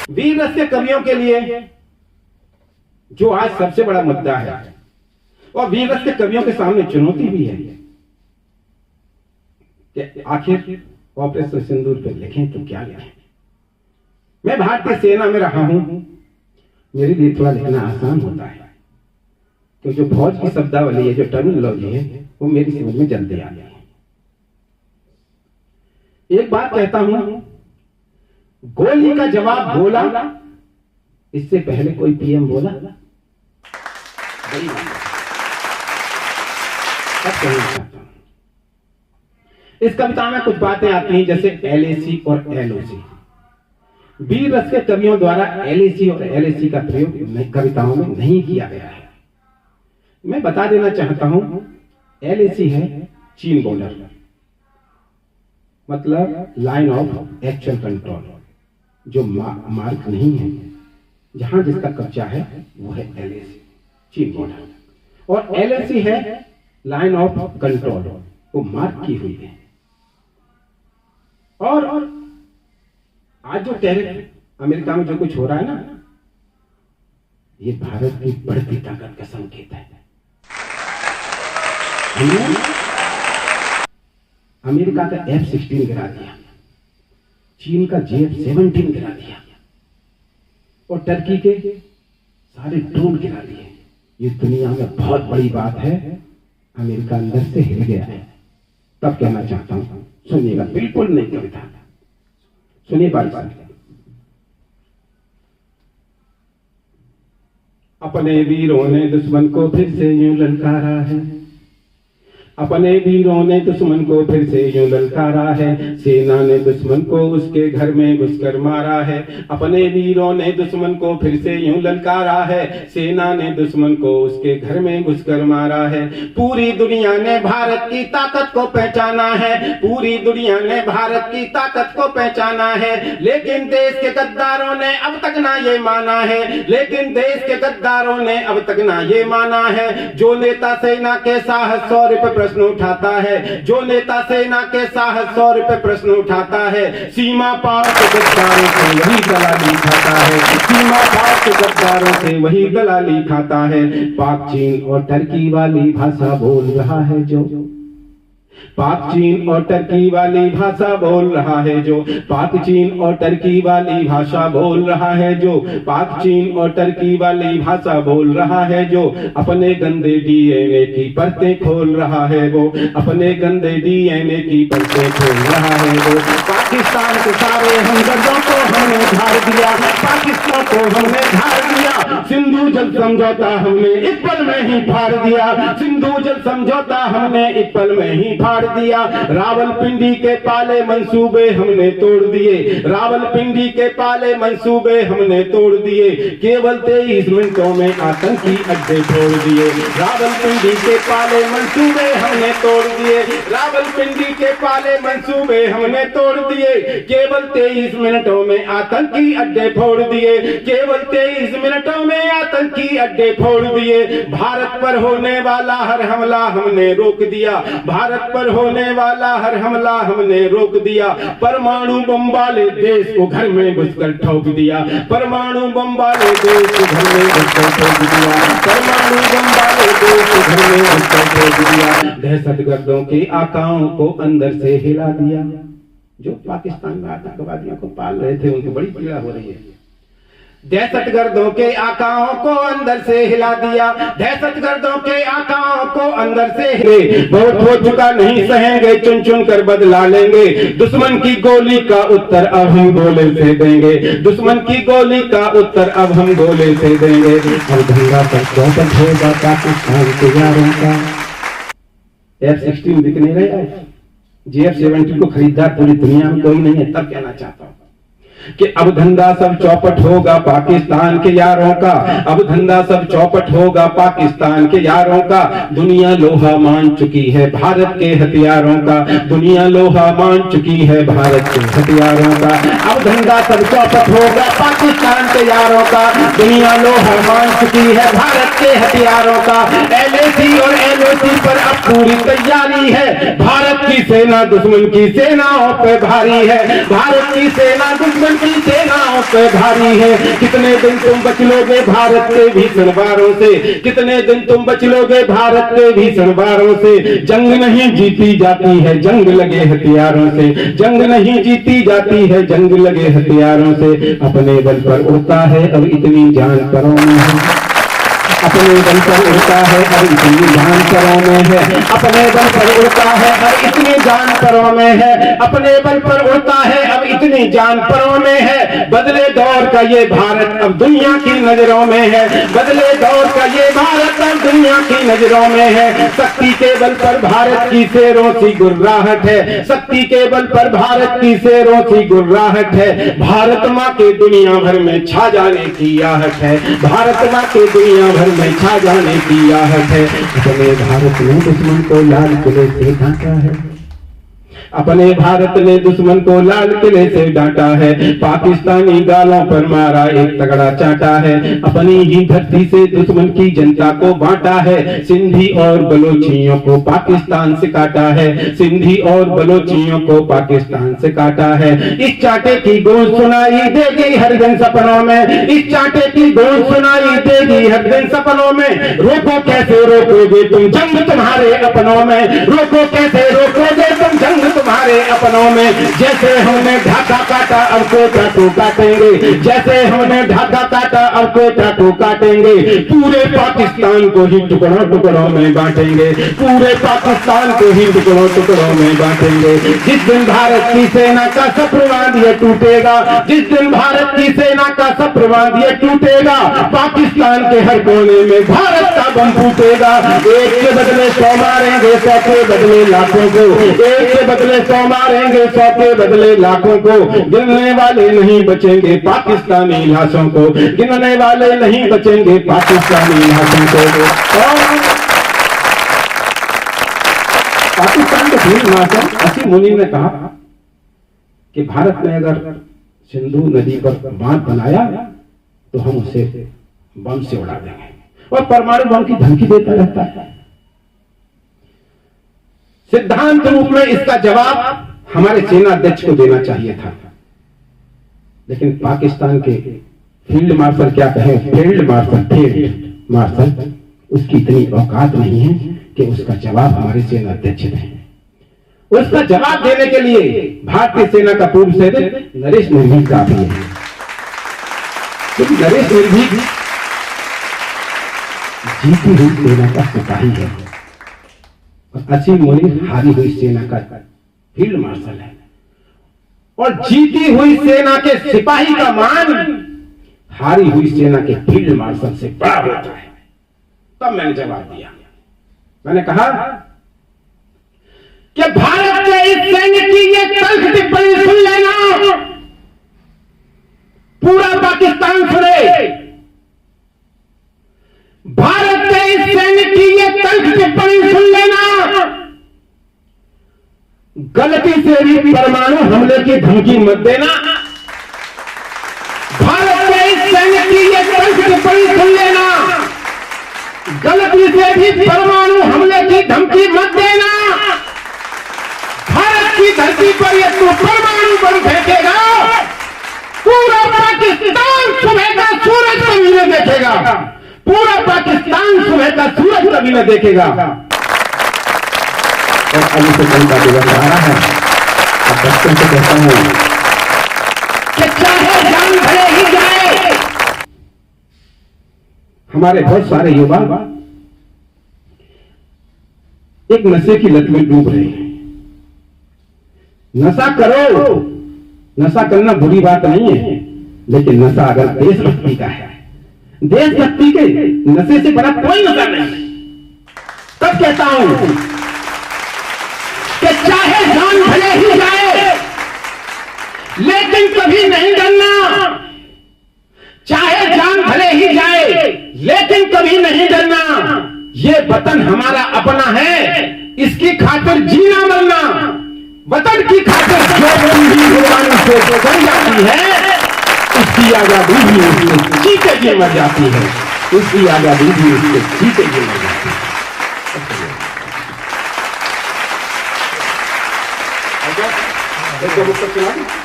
वीर रस के कवियों के लिए जो आज सबसे बड़ा मुद्दा है और वीर रस के कवियों के सामने चुनौती भी है कि आखिर ऑपरेशन सिंदूर पे लिखें तो क्या लिखें। मैं भारतीय सेना में रहा हूं, मेरे लिए थोड़ा लिखना आसान होता है क्योंकि जो फौज की शब्दावली है, जो टर्मिनोलॉजी है, वो मेरी समझ में जल्दी आ गई। एक बात कहता हूं, गोली का जवाब गोला, इससे पहले कोई पीएम बोला? इस कविता में कुछ बातें आती हैं जैसे एलएसी और एलओसी। वीर रस के कवियों द्वारा एलएसी और एलएसी का प्रयोग कविताओं में नहीं किया गया है। मैं बता देना चाहता हूं, एलएसी है चीन बॉर्डर, मतलब लाइन ऑफ एक्चुअल कंट्रोल, जो मार्क नहीं है, जहां जिसका कब्जा है वो है एलएसी, चीन बॉर्डर। और एलएसी है लाइन ऑफ कंट्रोल, वो मार्क की हुई है। और आज जो टेररिस्ट अमेरिका में जो कुछ हो रहा है ना, ये भारत की बढ़ती ताकत का संकेत है। अमेरिका का F-16 गिरा दिया, चीन का JF-17 गिरा दिया और टर्की के सारे ड्रोन गिरा दिए। ये दुनिया में बहुत बड़ी बात है। अमेरिका अंदर से हिल गया है। तब कहना चाहता हूं, सुनिएगा, बिल्कुल नहीं कविता, सुनिए बात। अपने वीरों ने दुश्मन को फिर से यूं ललकारा है, अपने वीरों ने दुश्मन को फिर से यूं ललकारा है, सेना ने दुश्मन को उसके घर में घुसकर मारा है। अपने वीरों ने दुश्मन को फिर से यूं ललकारा है, सेना ने दुश्मन को उसके घर में घुसकर मारा है। पूरी दुनिया ने भारत की ताकत को पहचाना है, पूरी दुनिया ने भारत की ताकत को पहचाना है, लेकिन देश के गद्दारों ने अब तक ना ये माना है, लेकिन देश के गद्दारों ने अब तक ना ये माना है। जो नेता सेना के साहस 100 रुपए प्रश्न उठाता है, जो नेता सेना के साहस 100 रुपए प्रश्न उठाता है, सीमा पार के गद्दारों से वही दलाली खाता है, सीमा पार के गद्दारों से वही दलाली खाता है। पाक चीन और टर्की वाली भाषा बोल रहा है जो, पाक चीन और टर्की वाली भाषा बोल रहा है जो, पाक चीन और टर्की वाली भाषा बोल रहा है जो, पाक चीन और टर्की वाली भाषा बोल रहा है जो। अपने गंदे डीएनए की परतें खोल रहा है वो, अपने गंदे डीएनए की परतें खोल रहा है वो। पाकिस्तान के सारे हमदर्दों को हमने झाड़ दिया, पाकिस्तान को हमने झाड़ दिया। सिंधु जल समझौता हमने एक पल में ही फाड़ दिया, सिंधु जल समझौता हमने एक पल में ही फाड़ दिया। रावलपिंडी के पाले मंसूबे हमने तोड़ दिए, रावलपिंडी के पाले मंसूबे हमने तोड़ दिए। केवल 23 मिनटों में आतंकी अड्डे छोड़ दिए, रावलपिंडी के पाले मंसूबे हमने तोड़ दिए, रावलपिंडी के पाले मंसूबे हमने तोड़ दिए। केवल 23 मिनटों में आतंकी अड्डे फोड़ दिए, केवल 23 मिनटों में आतंकी अड्डे फोड़ दिए। भारत पर होने वाला हर हमला हमने रोक दिया, भारत पर होने वाला हर हमला हमने रोक दिया। परमाणु बम वाले देश को घर में घुसकर ठोक दिया, परमाणु बम वाले देश को घर में घुसकर ठोक दिया, परमाणु बम वाले देश को घर में घुसकर ठोक दिया। दहशतगर्दों के आकाओं को अंदर से हिला दिया, जो पाकिस्तान में आतंकवादियों को पाल रहे थे उनको बड़ी पीड़ा हो रही है। दहशतगर्दों के आकाओं को अंदर से हिला दिया, दहशतगर्दों के आकाओं को अंदर से हिले। बहुत हो चुका नहीं सहेंगे, चुन चुन कर बदला लेंगे। दुश्मन की गोली का उत्तर अब हम गोले से देंगे, दुश्मन की गोली का उत्तर अब हम गोले से देंगे। और दंगा पर चौपट होगा पाकिस्तान के यारों का। F-16 बिक नहीं रहे, JF-17 को खरीदार पूरी दुनिया में कोई नहीं है। तब कहना चाहता हूं कि अब धंधा सब चौपट होगा पाकिस्तान के यारों का, अब धंधा सब चौपट होगा पाकिस्तान के यारों का। दुनिया लोहा मान चुकी है भारत के हथियारों का, दुनिया लोहा मान चुकी है भारत के हथियारों का। अब सब धंधा सब चौपट होगा पाकिस्तान के यारों का। दुनिया लोहा मान चुकी है भारत के हथियारों का। LAC और LOC पर अब पूरी तैयारी है। भारत की सेना दुश्मन की सेनाओं पे भारी है। भारत की सेना दुश्मन की सेनाओं पे भारी है। कितने दिन तुम बच लोगे भारत के भीषण वारों से, कितने दिन तुम बच लोगे भारत के भीषण वारों से। जंग नहीं जीती जाती है जंग लगे हथियारों से, जंग नहीं जीती जाती है जंग लगे हथियारों से। अपने बल पर उड़ता है अब इतनी जान परों में है, अपने बल पर उड़ता है अब इतनी जान परों में है। अपने बल पर उड़ता है अब इतनी जान परों में है। अपने बल पर उड़ता है अब इतनी जान परों में है। बदले दौर का ये भारत अब दुनिया की नजरों में है। बदले दौर का ये भारत अब दुनिया की नजरों में है। शक्ति के बल पर भारत की शेरों सी गुर्राहट है। शक्ति के बल पर भारत की शेरों सी गुर्राहट है। भारत माँ के दुनिया भर में छा जाने की आहट है। भारत माँ के दुनिया भर में छा जाने की आहट है। अपने भारत ने दुश्मन को लाल किले से ढांका है। अपने भारत ने दुश्मन को लाल किले से डांटा है। पाकिस्तानी गालों पर मारा एक तगड़ा चाटा है। अपनी ही धरती से दुश्मन की जनता को बांटा है। सिंधी और बलोचियों को पाकिस्तान से काटा है। सिंधी और बलोचियों को पाकिस्तान से काटा है। इस चाटे की गूंज सुनाई देगी हर दिन सपनों में। इस चाटे की गूंज सुनाई देगी हर दिन सपनों में। रोको कैसे रोकोगे तुम जंग तुम्हारे अपनों में। रोको कैसे रोकोगे तुम जंग तुम्हारे अपनों में। जैसे हमने ढाका काटा अब कोटा को काटेंगे। जैसे हमने ढाका काटा अब कोटा को काटेंगे। पूरे पाकिस्तान को ही टुकड़ों टुकड़ों में बांटेंगे। पूरे पाकिस्तान को ही टुकड़ों टुकड़ों में बांटेंगे। जिस दिन भारत की सेना का सप्रवाद ये टूटेगा, जिस दिन भारत की सेना का सप्रवाद ये टूटेगा, पाकिस्तान के हर कोने में भारत का बम फूटेगा। एक के बदले 100 मारेंगे, 100 के बदले लाखों को। एक के बदले 100 मारेंगे, 100 के बदले लाखों को। गिनने वाले नहीं बचेंगे पाकिस्तानी लाशों को। गिनने वाले नहीं बचेंगे पाकिस्तानी लाशों को। और पाकिस्तान के फील्ड मार्शल असीम मुनीर ने कहा कि भारत ने अगर सिंधु नदी पर बांध बनाया तो हम उसे बम से उड़ा देंगे, और परमाणु बम की धमकी देता रहता है। सिद्धांत रूप में इसका जवाब हमारे सेना अध्यक्ष को देना चाहिए था, लेकिन पाकिस्तान के फील्ड मार्शल क्या कहें, फील्ड मार्शल उसकी इतनी औकात नहीं है कि उसका जवाब हमारे सेना अध्यक्ष दें। उसका जवाब देने के लिए भारतीय सेना का पूर्व सैनिक नरेश निर्भीक काफी है, क्योंकि नरेश निर्भीक जीती हुई सेना का सिपाही है और असीम मुनीर हारी हुई सेना का फील्ड मार्शल है। और जीती हुई सेना के सिपाही का मान हारी हुई सेना के फील्ड मार्शल से बड़ा होता है। तब मैंने जवाब दिया, मैंने कहा कि भारत के इस सैनिक की ये तल्ख टिप्पणी सुन लेना, पूरा पाकिस्तान सुने। भारत के इस सैनिक की ये तल्ख टिप्पणी सुन लेना, गलती से भी परमाणु हमले की धमकी मत देना। भारत के इस सैनिक की ये तल्ख टिप्पणी सुन लेना, गलती से भी परमाणु हमले की धमकी मत देना। भारत की धरती पर ये तो परमाणु बम फेंकेगा, पूरा पाकिस्तान सुबह का सूरज कभी न देखेगा। पूरा पाकिस्तान सुबह का सूरज कभी न देखेगा। और अभी से कल का दिवस आ रहा है, अब बच्चों से कहता हूं कि चाहे जान भले ही जाए। हमारे बहुत सारे युवा एक नशे की लत में डूब रहे हैं। नशा करो, नशा करना बुरी बात नहीं है, लेकिन नशा अगर देशभक्ति का है, देशभक्ति के नशे से बड़ा कोई नशा नहीं। तब कहता हूं कि चाहे जान भले ही जाए, लेकिन कभी नहीं डरना। चाहे जान भले ही जाए, लेकिन कभी नहीं डरना। ये वतन हमारा अपना है, इसकी खातिर जीना मरना। वतन की खातिर जो भी कुर्बानी से बन जाती है, उसकी आजादी भी उसके जीते जी मर जाती है, उसकी आजादी भी उसके जीते जी मर जाती है। एक दो मुक्तक सुना दूं?